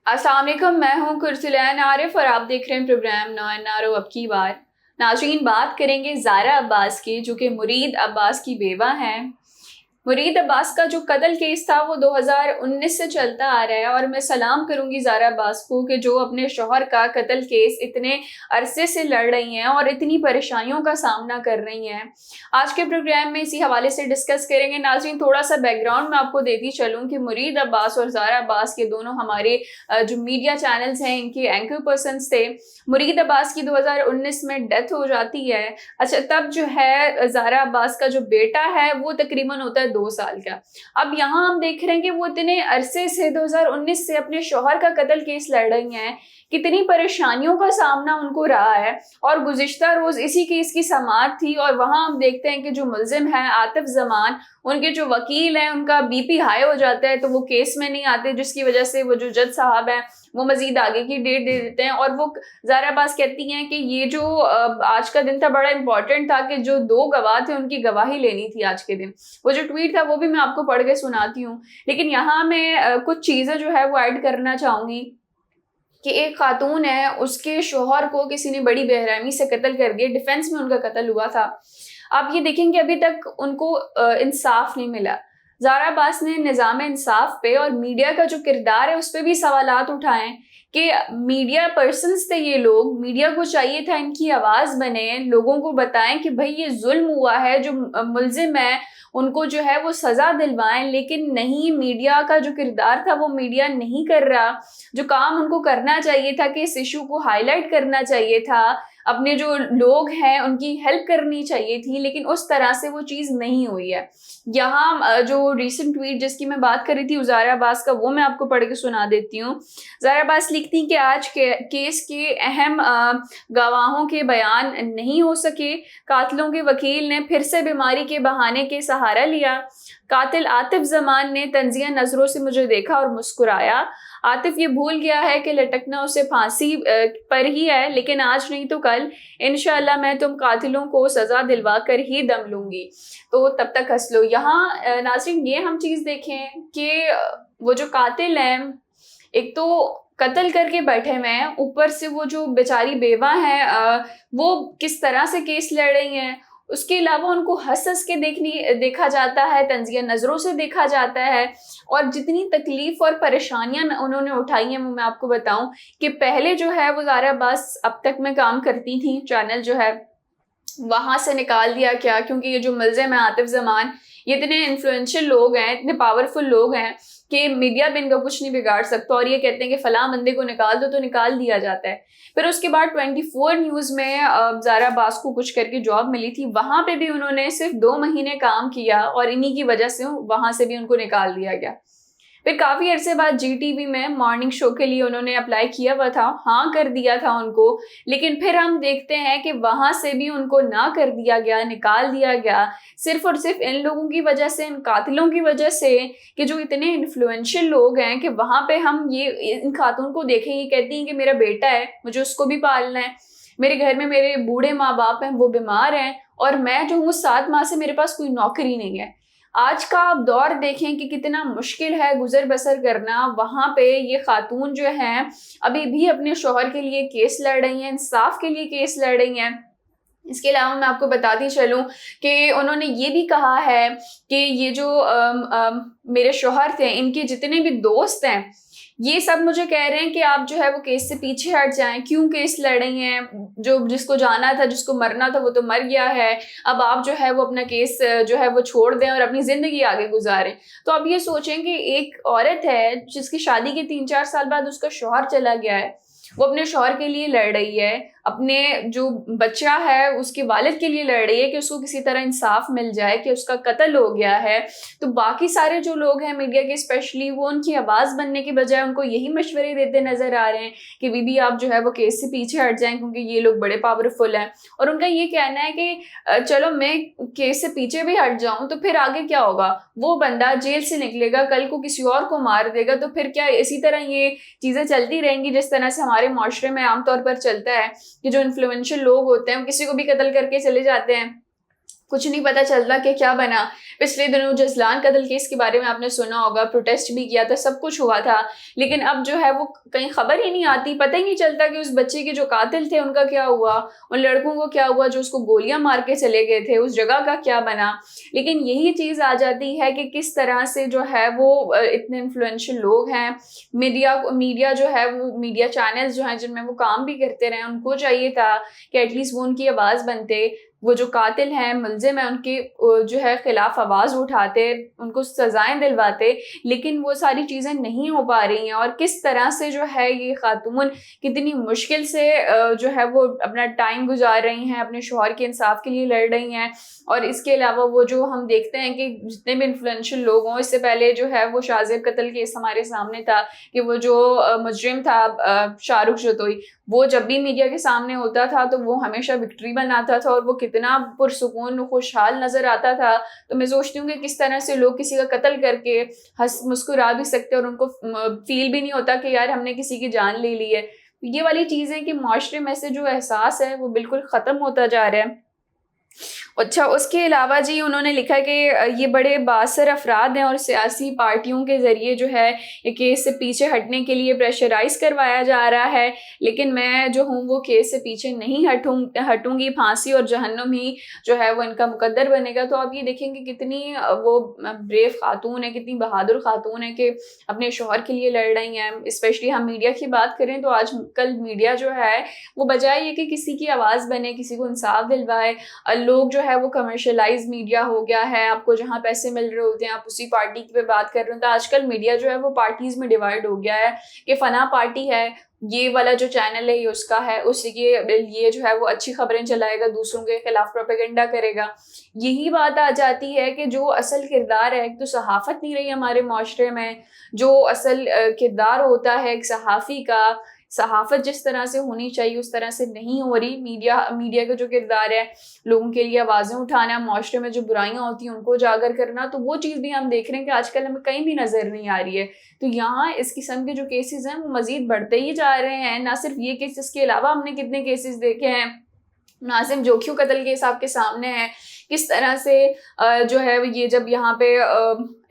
अस्सलाम वालेकुम, मैं हूं कुरसुलैन आरिफ और आप देख रहे हैं programme no N R O अब की बार। नाज़रीन, बात करेंगे ज़ारा अब्बास की, जो कि मुरीद अब्बास की बेवा हैं। मुरीद अब्बास का जो कत्ल केस था वो 2019 से चलता आ रहा है, और मैं सलाम करूंगी ज़ारा अब्बास को कि जो अपने शौहर का कत्ल केस इतने अरसे से लड़ रही हैं और इतनी परेशानियों का सामना कर रही हैं। आज के प्रोग्राम में इसी हवाले से डिस्कस करेंगे। नाज़रीन, थोड़ा सा बैकग्राउंड मैं आपको देती चलूँ कि मुरीद अब्बास और ज़ारा अब्बास के दोनों हमारे जो मीडिया चैनल्स हैं इनके एंकर पर्सन्स थे। मुरीद अब्बास की 2019 में डेथ हो जाती है। अच्छा, तब जो है ज़ारा अब्बास का जो बेटा है वो तकरीबन होता है 2 साल का। अब यहाँ हम देख रहे हैं कि वो इतने अरसे से 2019 से अपने शौहर का कत्ल केस लड़ रही हैं, कितनी परेशानियों का सामना उनको रहा है। और गुज़िश्ता रोज़ इसी केस की समाअत थी, और वहाँ हम देखते हैं कि जो मुल्जिम है आतिफ जमान, उनके जो वकील हैं उनका बीपी हाई हो जाता है, तो वो केस में नहीं आते, जिसकी वजह से वो जो जज साहब हैं वो मजीद आगे की डेट दे देते हैं। और वो ज़ारा अब्बास कहती हैं कि ये जो आज का दिन था बड़ा इंपॉर्टेंट था, कि जो 2 गवाह थे उनकी गवाही लेनी थी आज के दिन। वो जो ट्वीट था वो भी मैं आपको पढ़ के सुनाती हूँ। लेकिन यहाँ मैं कुछ चीज़ें जो है वो ऐड करना चाहूँगी कि एक खातून है, उसके शौहर को किसी ने बड़ी बेरहमी से कत्ल कर दिया, डिफेंस में उनका कत्ल हुआ था। आप ये देखेंगे अभी तक उनको इंसाफ नहीं मिला। ज़ारा अब्बास ने निज़ाम इंसाफ पे और मीडिया का जो किरदार है उस पे भी सवालात उठाए कि मीडिया पर्सन्स थे ये लोग, मीडिया को चाहिए था इनकी आवाज़ बने, लोगों को बताएं कि भाई ये जुल्म हुआ है, जो मुल्जिम है उनको जो है वो सज़ा दिलवाएं। लेकिन नहीं, मीडिया का जो किरदार था वो मीडिया नहीं कर रहा। जो काम उनको करना चाहिए था कि इस इशू को हाईलाइट करना चाहिए था, अपने जो लोग हैं उनकी हेल्प करनी चाहिए थी, लेकिन उस तरह से वो चीज़ नहीं हुई है। यहाँ जो रीसेंट ट्वीट जिसकी मैं बात कर रही थी ज़ारा अब्बास का, वो मैं आपको पढ़ के सुना देती हूँ। ज़ारा अब्बास लिखती कि आज के केस के अहम गवाहों के बयान नहीं हो सके। कातिलों के वकील ने फिर से बीमारी के बहाने के सहारा लिया। कातिल आतिफ जमान ने तंजिया नज़रों से मुझे देखा और मुस्कुराया। आतिफ ये भूल गया है कि लटकना उसे फांसी पर ही है, लेकिन आज नहीं तो कल इंशाअल्लाह मैं तुम कातिलों को सज़ा दिलवा कर ही दम लूंगी, तो तब तक हंस लो। यहाँ नाज़रीन ये हम चीज़ देखें कि वो जो कातिल हैं, एक तो कत्ल करके बैठे हुए हैं, ऊपर से वो जो बेचारी बेवा हैं वो किस तरह से केस लड़ रही हैं। उसके अलावा उनको हंस हंस के देखा जाता है, तंजिया नज़रों से देखा जाता है। और जितनी तकलीफ़ और परेशानियां उन्होंने उठाई हैं वो मैं आपको बताऊं कि पहले जो है वो ज़ारा अब्बास अब तक में काम करती थी, चैनल जो है वहाँ से निकाल दिया क्या, क्योंकि ये जो मुल्ज़िम है आतिफ जमान, ये इतने इन्फ्लुएंशियल लोग हैं, इतने पावरफुल लोग हैं कि मीडिया भी इनका कुछ नहीं बिगाड़ सकता, और ये कहते हैं कि फ़लाँ बंदे को निकाल दो तो निकाल दिया जाता है। फिर उसके बाद 24 न्यूज़ में ज़ारा अब्बास को कुछ करके जॉब मिली थी, वहाँ पे भी उन्होंने सिर्फ 2 महीने काम किया और इन्हीं की वजह से वहाँ से भी उनको निकाल दिया गया। फिर काफ़ी अरसे बाद GTV में मॉर्निंग शो के लिए उन्होंने अप्लाई किया हुआ था, हाँ कर दिया था उनको, लेकिन फिर हम देखते हैं कि वहाँ से भी उनको ना कर दिया गया, निकाल दिया गया, सिर्फ और सिर्फ इन लोगों की वजह से, इन कातिलों की वजह से, कि जो इतने इन्फ्लुएंशियल लोग हैं कि वहाँ पे हम ये इन खातून को देखें, ये कहती हैं कि मेरा बेटा है, मुझे उसको भी पालना है, मेरे घर में मेरे बूढ़े माँ बाप हैं, वो बीमार हैं, और मैं जो हूँ 7 माह से मेरे पास कोई नौकरी नहीं है। आज का आप दौर देखें कि कितना मुश्किल है गुजर बसर करना। वहाँ पे ये खातून जो हैं अभी भी अपने शौहर के लिए केस लड़ रही हैं, इंसाफ के लिए केस लड़ रही हैं। इसके अलावा मैं आपको बताती चलूँ कि उन्होंने ये भी कहा है कि ये जो मेरे शौहर थे, इनके जितने भी दोस्त हैं, ये सब मुझे कह रहे हैं कि आप जो है वो केस से पीछे हट जाएं, क्यों केस लड़ रही हैं, जो जिसको जाना था, जिसको मरना था वो तो मर गया है, अब आप जो है वो अपना केस जो है वो छोड़ दें और अपनी ज़िंदगी आगे गुजारें। तो अब ये सोचें कि एक औरत है जिसकी शादी के 3-4 साल बाद उसका शौहर चला गया है, वो अपने शौहर के लिए लड़ रही है, अपने जो बच्चा है उसके वालिद के लिए लड़ रही है कि उसको किसी तरह इंसाफ मिल जाए कि उसका कत्ल हो गया है। तो बाकी सारे जो लोग हैं मीडिया के स्पेशली, वो उनकी आवाज़ बनने के बजाय उनको यही मशवरे देते नज़र आ रहे हैं कि बीबी आप जो है वो केस से पीछे हट जाएं, क्योंकि ये लोग बड़े पावरफुल हैं। और उनका ये कहना है कि चलो मैं केस से पीछे भी हट जाऊँ तो फिर आगे क्या होगा, वो बंदा जेल से निकलेगा, कल को किसी और को मार देगा, तो फिर क्या इसी तरह ये चीज़ें चलती रहेंगी जिस तरह से हमारे माशरे में आमतौर पर चलता है कि जो इन्फ्लुएंशियल लोग होते हैं वो किसी को भी कत्ल करके चले जाते हैं। کچھ نہیں پتہ چلتا کہ کیا بنا. پچھلے دنوں جزلان قتل کیس کے بارے میں آپ نے سنا ہوگا, پروٹیسٹ بھی کیا تھا, سب کچھ ہوا تھا, لیکن اب جو ہے وہ کہیں خبر ہی نہیں آتی, پتہ ہی نہیں چلتا کہ اس بچے کے جو قاتل تھے ان کا کیا ہوا, ان لڑکوں کو کیا ہوا جو اس کو گولیاں مار کے چلے گئے تھے, اس جگہ کا کیا بنا. لیکن یہی چیز آ جاتی ہے کہ کس طرح سے جو ہے وہ اتنے انفلوئنشل لوگ ہیں, میڈیا جو ہے وہ میڈیا چینلز جو ہیں جن میں وہ کام بھی کرتے رہے, ان کو چاہیے تھا کہ ایٹ لیسٹ وہ ان کی آواز بنتے, وہ جو قاتل ہیں ملزم ہیں ان کے جو ہے خلاف آواز اٹھاتے, ان کو سزائیں دلواتے, لیکن وہ ساری چیزیں نہیں ہو پا رہی ہیں. اور کس طرح سے جو ہے یہ خاتون کتنی مشکل سے جو ہے وہ اپنا ٹائم گزار رہی ہیں, اپنے شوہر کے انصاف کے لیے لڑ رہی ہیں. اور اس کے علاوہ وہ جو ہم دیکھتے ہیں کہ جتنے بھی انفلوئنشل لوگ ہوں, اس سے پہلے جو ہے وہ شاہ زیب قتل کیس ہمارے سامنے تھا کہ وہ جو مجرم تھا شاہ رخ جتوئی, وہ جب بھی میڈیا کے سامنے ہوتا تھا تو وہ ہمیشہ وکٹری بناتا تھا اور وہ کتنا پرسکون خوشحال نظر آتا تھا. تو میں سوچتی ہوں کہ کس طرح سے لوگ کسی کا قتل کر کے ہنس مسکرا بھی سکتے اور ان کو فیل بھی نہیں ہوتا کہ یار ہم نے کسی کی جان لے لی ہے. یہ والی چیزیں کہ معاشرے میں سے جو احساس ہے وہ بالکل ختم ہوتا جا رہا ہے. اچھا, اس کے علاوہ جی انہوں نے لکھا کہ یہ بڑے بااثر افراد ہیں اور سیاسی پارٹیوں کے ذریعے جو ہے یہ کیس سے پیچھے ہٹنے کے لیے پریشرائز کروایا جا رہا ہے, لیکن میں جو ہوں وہ کیس سے پیچھے نہیں ہٹوں گی. پھانسی اور جہنم ہی جو ہے وہ ان کا مقدر بنے گا. تو آپ یہ دیکھیں کہ کتنی وہ بریو خاتون ہے, کتنی بہادر خاتون ہے کہ اپنے شوہر کے لیے لڑ رہی ہیں. اسپیشلی ہم میڈیا کی بات کریں تو آج کل میڈیا جو ہے وہ بجائے یہ کہ کسی کی آواز بنے, کسی کو انصاف دلوائے, لوگ جو ہے وہ کمرشلائز میڈیا ہو گیا ہے. آپ کو جہاں پیسے مل رہے ہوتے ہیں آپ اسی پارٹی پہ بات کر رہے ہیں. تو آج کل میڈیا جو ہے وہ پارٹیز میں ڈیوائڈ ہو گیا ہے کہ فلاں پارٹی ہے, یہ والا جو چینل ہے یہ اس کا ہے, اس کے یہ جو ہے وہ اچھی خبریں چلائے گا, دوسروں کے خلاف پروپیگنڈا کرے گا. یہی بات آ جاتی ہے کہ جو اصل کردار ہے, تو صحافت نہیں رہی ہمارے معاشرے میں. جو اصل کردار ہوتا ہے ایک صحافی کا, صحافت جس طرح سے ہونی چاہیے اس طرح سے نہیں ہو رہی. میڈیا کا جو کردار ہے لوگوں کے لیے آوازیں اٹھانا, معاشرے میں جو برائیاں ہوتی ہیں ان کو اجاگر کرنا, تو وہ چیز بھی ہم دیکھ رہے ہیں کہ آج کل ہمیں کہیں بھی نظر نہیں آ رہی ہے. تو یہاں اس قسم کے جو کیسز ہیں وہ مزید بڑھتے ہی جا رہے ہیں. نہ صرف یہ کیسز کے علاوہ ہم نے کتنے کیسز دیکھے ہیں. ناظم جوکھیو قتل کیس آپ کے سامنے ہے, کس طرح سے جو ہے یہ جب یہاں پہ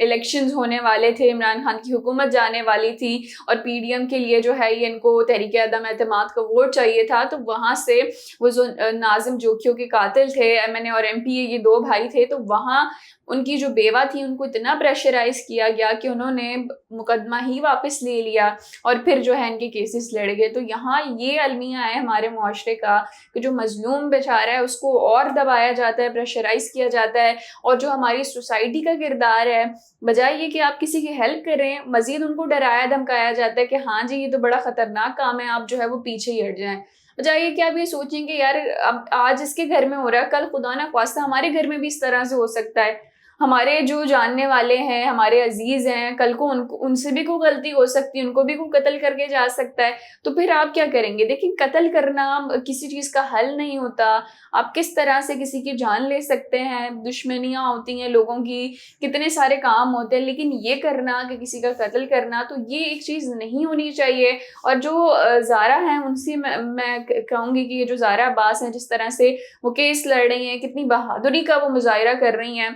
الیکشنز ہونے والے تھے, عمران خان کی حکومت جانے والی تھی اور پی ڈی ایم کے لیے جو ہے یہ ان کو تحریک عدم اعتماد کا ووٹ چاہیے تھا, تو وہاں سے وہ جو ناظم جوکھیو کے قاتل تھے, ایم این اے اور ایم پی اے یہ دو بھائی تھے, تو وہاں ان کی جو بیوہ تھی ان کو اتنا پریشرائز کیا گیا کہ انہوں نے مقدمہ ہی واپس لے لیا اور پھر جو ہے ان کے کیسز لڑ گئے. تو یہاں یہ المیہ ہے ہمارے معاشرے کا کہ جو مظلوم بیچارہ ہے اس کو اور دبایا جاتا ہے, پریشرائز کیا جاتا ہے, اور جو ہماری سوسائٹی کا کردار ہے بجائے یہ کہ آپ کسی کی ہیلپ کریں, مزید ان کو ڈرایا دھمکایا جاتا ہے کہ ہاں جی یہ تو بڑا خطرناک کام ہے, آپ جو ہے وہ پیچھے ہی ہٹ جائیں. بجائے کہ آپ یہ سوچیں کہ یار اب آج اس کے گھر میں ہو رہا ہے, کل خدا نہ خواستہ ہمارے گھر میں بھی اس طرح سے ہو سکتا ہے. ہمارے جو جاننے والے ہیں, ہمارے عزیز ہیں, کل کو ان سے بھی کوئی غلطی ہو سکتی ہے, ان کو بھی کوئی قتل کر کے جا سکتا ہے. تو پھر آپ کیا کریں گے؟ دیکھیں قتل کرنا کسی چیز کا حل نہیں ہوتا. آپ کس طرح سے کسی کی جان لے سکتے ہیں, دشمنیاں ہوتی ہیں لوگوں کی, کتنے سارے کام ہوتے ہیں, لیکن یہ کرنا کہ کسی کا قتل کرنا, تو یہ ایک چیز نہیں ہونی چاہیے. اور جو زارا ہیں ان سے میں کہوں گی کہ یہ جو زارا عباس ہیں جس طرح سے وہ کیس لڑ رہی ہیں, کتنی بہادری کا وہ مظاہرہ کر رہی ہیں,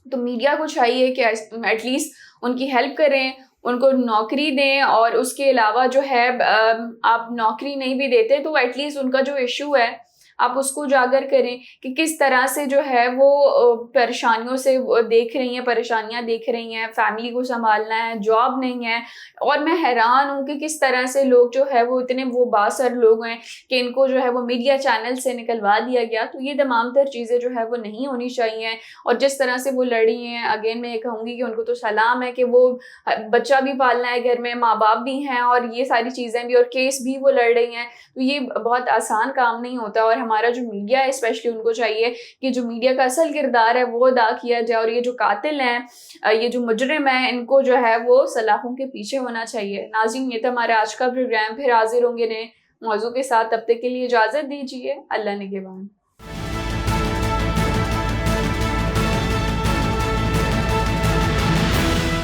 تو میڈیا کو چاہیے کہ ایٹ لیسٹ ان کی ہیلپ کریں, ان کو نوکری دیں. اور اس کے علاوہ جو ہے آپ نوکری نہیں بھی دیتے تو ایٹ لیسٹ ان کا جو ایشو ہے آپ اس کو اجاگر کریں کہ کس طرح سے جو ہے وہ پریشانیوں سے دیکھ رہی ہیں, پریشانیاں دیکھ رہی ہیں, فیملی کو سنبھالنا ہے, جاب نہیں ہے. اور میں حیران ہوں کہ کس طرح سے لوگ جو ہے وہ اتنے وہ بااثر لوگ ہیں کہ ان کو جو ہے وہ میڈیا چینل سے نکلوا دیا گیا. تو یہ تمام تر چیزیں جو ہے وہ نہیں ہونی چاہیے. اور جس طرح سے وہ لڑی ہیں, اگین میں یہ کہوں گی کہ ان کو تو سلام ہے کہ وہ بچہ بھی پالنا ہے گھر میں, ماں باپ بھی ہیں, اور یہ ساری چیزیں بھی, اور کیس بھی وہ لڑ رہی ہیں. تو یہ بہت آسان کام نہیں ہوتا. اور ہمارا جو میڈیا ہے اسپیشلی ان کو چاہیے کہ جو میڈیا کا اصل کردار ہے وہ ادا کیا جائے, اور یہ جو قاتل ہیں, یہ جو مجرم ہیں, ان کو جو ہے وہ سلاخوں کے پیچھے ہونا چاہیے. ناظرین یہ تھا ہمارا آج کا پروگرام, پھر حاضر ہوں گے نئے موضوع کے ساتھ. تب تک کے لیے اجازت دیجیے. اللہ نگہبان.